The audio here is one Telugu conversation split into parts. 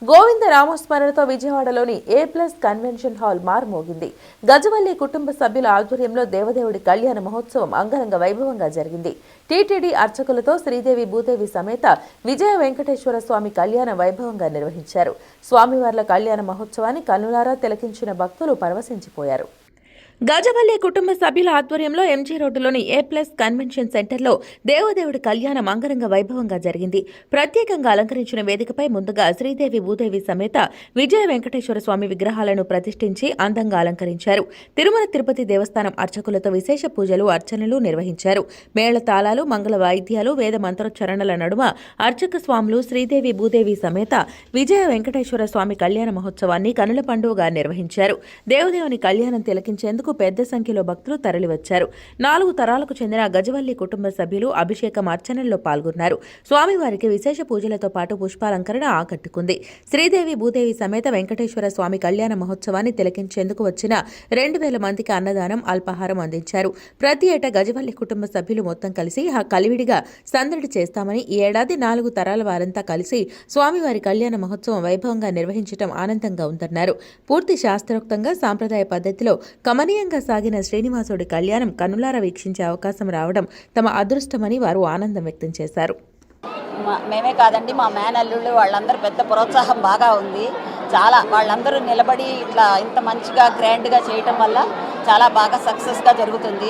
గోవింద నామస్మరణతో విజయవాడలోని A+ కన్వెన్షన్ హాల్ మారుమోగింది. గజవల్లి కుటుంబ సభ్యుల ఆధ్వర్యంలో దేవదేవుడి కళ్యాణ మహోత్సవం అంగరంగ వైభవంగా జరిగింది. టీటీడీ అర్చకులతో శ్రీదేవి భూదేవి సమేత విజయ వెంకటేశ్వర స్వామి కళ్యాణ వైభవంగా నిర్వహించారు. స్వామివార్ల కళ్యాణ మహోత్సవాన్ని కన్నులారా తిలకించిన భక్తులు పరవశించిపోయారు. గజవల్లి కుటుంబ సభ్యుల ఆధ్వర్యంలో ఎంజీ రోడ్డులోని A+ కన్వెన్షన్ సెంటర్లో దేవదేవుడి కళ్యాణం అంగరంగ వైభవంగా జరిగింది. ప్రత్యేకంగా అలంకరించిన వేదికపై ముందుగా శ్రీదేవి భూదేవి సమేత విజయ వెంకటేశ్వర స్వామి విగ్రహాలను ప్రతిష్ఠించి అందంగా అలంకరించారు. తిరుమల తిరుపతి దేవస్థానం అర్చకులతో విశేష పూజలు అర్చనలు నిర్వహించారు. మేళతాళాలు, మంగళ వాయిద్యాలు, వేద మంత్రోచ్చరణల నడుమ అర్చక స్వాములు శ్రీదేవి భూదేవి సమేత విజయ వెంకటేశ్వర స్వామి కళ్యాణ మహోత్సవాన్ని కనుల పండుగగా నిర్వహించారు. దేవదేవుని కళ్యాణం తిలకించేందుకు పెద్ద సంఖ్యలో భక్తులు తరలివచ్చారు. 4 తరాలకు చెందిన గజవల్లి కుటుంబ సభ్యులు అభిషేకం అర్చనల్లో పాల్గొన్నారు. స్వామివారికి విశేష పూజలతో పాటు పుష్పాలంకరణ ఆకట్టుకుంది. శ్రీదేవి భూదేవి సమేత వెంకటేశ్వర స్వామి కళ్యాణ మహోత్సవాన్ని తిలకించేందుకు వచ్చిన 2000 మందికి అన్నదానం, అల్పాహారం అందించారు. ప్రతి ఏటా గజవల్లి కుటుంబ సభ్యులు మొత్తం కలిసి కలివిడిగా సందడి చేస్తామని, ఈ ఏడాది 4 తరాల వారంతా కలిసి స్వామివారి కళ్యాణ మహోత్సవం వైభవంగా నిర్వహించడం ఆనందంగా ఉందన్నారు. పూర్తి శాస్త్రోక్తంగా సాంప్రదాయ పద్ధతిలో కమనీయంగా సాగిన శ్రీనివాసుడి కళ్యాణం కన్నులారా వీక్షించే అవకాశం రావడం తమ అదృష్టమని వారు ఆనందం వ్యక్తం చేశారు. మేమే కాదండి, మా మేనల్లుళ్ళు వాళ్ళందరూ పెద్ద ప్రోత్సాహం బాగా ఉంది. చాలా వాళ్ళందరూ నిలబడి ఇట్లా ఇంత మంచిగా గ్రాండ్గా చేయటం వల్ల చాలా బాగా సక్సెస్గా జరుగుతుంది.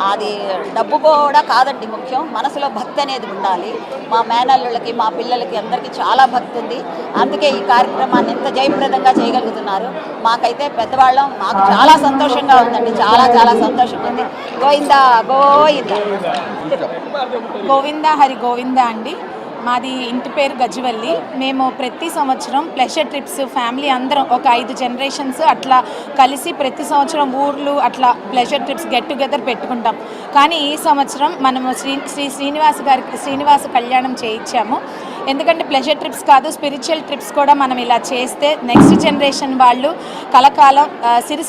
అది డబ్బు కూడా కాదండి ముఖ్యం, మనసులో భక్తి అనేది ఉండాలి. మా మేనల్లుళ్ళకి, మా పిల్లలకి అందరికీ చాలా భక్తి ఉంది. అందుకే ఈ కార్యక్రమాన్ని ఇంత జయప్రదంగా చేయగలుగుతున్నారు. మాకైతే పెద్దవాళ్ళం, మాకు చాలా సంతోషంగా ఉందండి. చాలా చాలా సంతోషంగా ఉంది. గోవిందా గోవిందా గోవిందా హరి గోవిందా అండి. మాది ఇంటి పేరు గజవల్లి. మేము ప్రతి సంవత్సరం ప్లెజర్ ట్రిప్స్ ఫ్యామిలీ అందరం ఒక 5 జనరేషన్స్ అట్లా కలిసి ప్రతి సంవత్సరం ఊర్లు అట్లా ప్లెజర్ ట్రిప్స్ గెట్ టుగెదర్ పెట్టుకుంటాం. కానీ ఈ సంవత్సరం మనము శ్రీనివాస కళ్యాణం చేయించాము. ఎందుకంటే ప్లెజర్ ట్రిప్స్ కాదు, స్పిరిచువల్ ట్రిప్స్ కూడా మనం ఇలా చేస్తే నెక్స్ట్ జనరేషన్ వాళ్ళు కలకాలం సిరి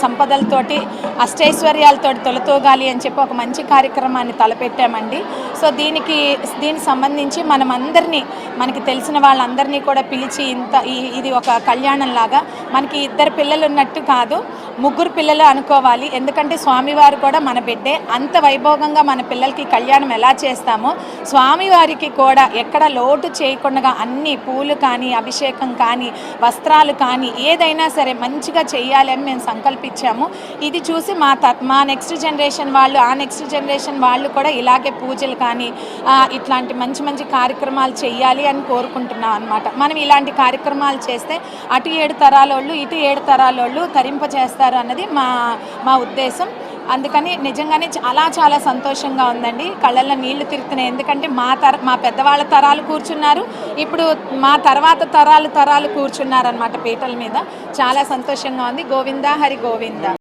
సంపదలతోటి అష్టైశ్వర్యాలతోటి తొలతోగాలి అని చెప్పి ఒక మంచి కార్యక్రమాన్ని తలపెట్టామండి. సో దీనికి సంబంధించి మనం అందరినీ, మనకి తెలిసిన వాళ్ళందరినీ కూడా పిలిచి ఇది ఒక కళ్యాణం లాగా, మనకి 2 పిల్లలు ఉన్నట్టు కాదు, 3 పిల్లలు అనుకోవాలి. ఎందుకంటే స్వామివారు కూడా మన బిడ్డే. అంత వైభోగంగా మన పిల్లలకి కళ్యాణం ఎలా చేస్తామో స్వామివారికి కూడా ఎక్కడ లోటు చేయకుండా అన్ని పూలు కానీ, అభిషేకం కానీ, వస్త్రాలు కానీ ఏదైనా సరే మంచిగా చేయాలి అని మేము సంకల్పించాము. ఇది చూసి మా నెక్స్ట్ జనరేషన్ వాళ్ళు, ఆ నెక్స్ట్ జనరేషన్ వాళ్ళు కూడా ఇలాగే పూజలు కానీ ఇట్లాంటి మంచి మంచి కార్యక్రమాలు చేయాలి అని కోరుకుంటున్నాం అన్నమాట. మనం ఇలాంటి కార్యక్రమాలు చేస్తే అటు 7 తరాలోళ్ళు ఇటు 7 తరాలోళ్ళు తరింపచేస్తారు అన్నది మా ఉద్దేశం. అందుకని నిజంగానే చాలా చాలా సంతోషంగా ఉందండి. కళ్ళల్లో నీళ్లు తిరుగుతున్నాయి. ఎందుకంటే మా పెద్దవాళ్ళ తరాలు కూర్చున్నారు, ఇప్పుడు మా తర్వాత తరాలు కూర్చున్నారు అన్నమాట పీటల మీద. చాలా సంతోషంగా ఉంది. గోవిందా హరి గోవిందా.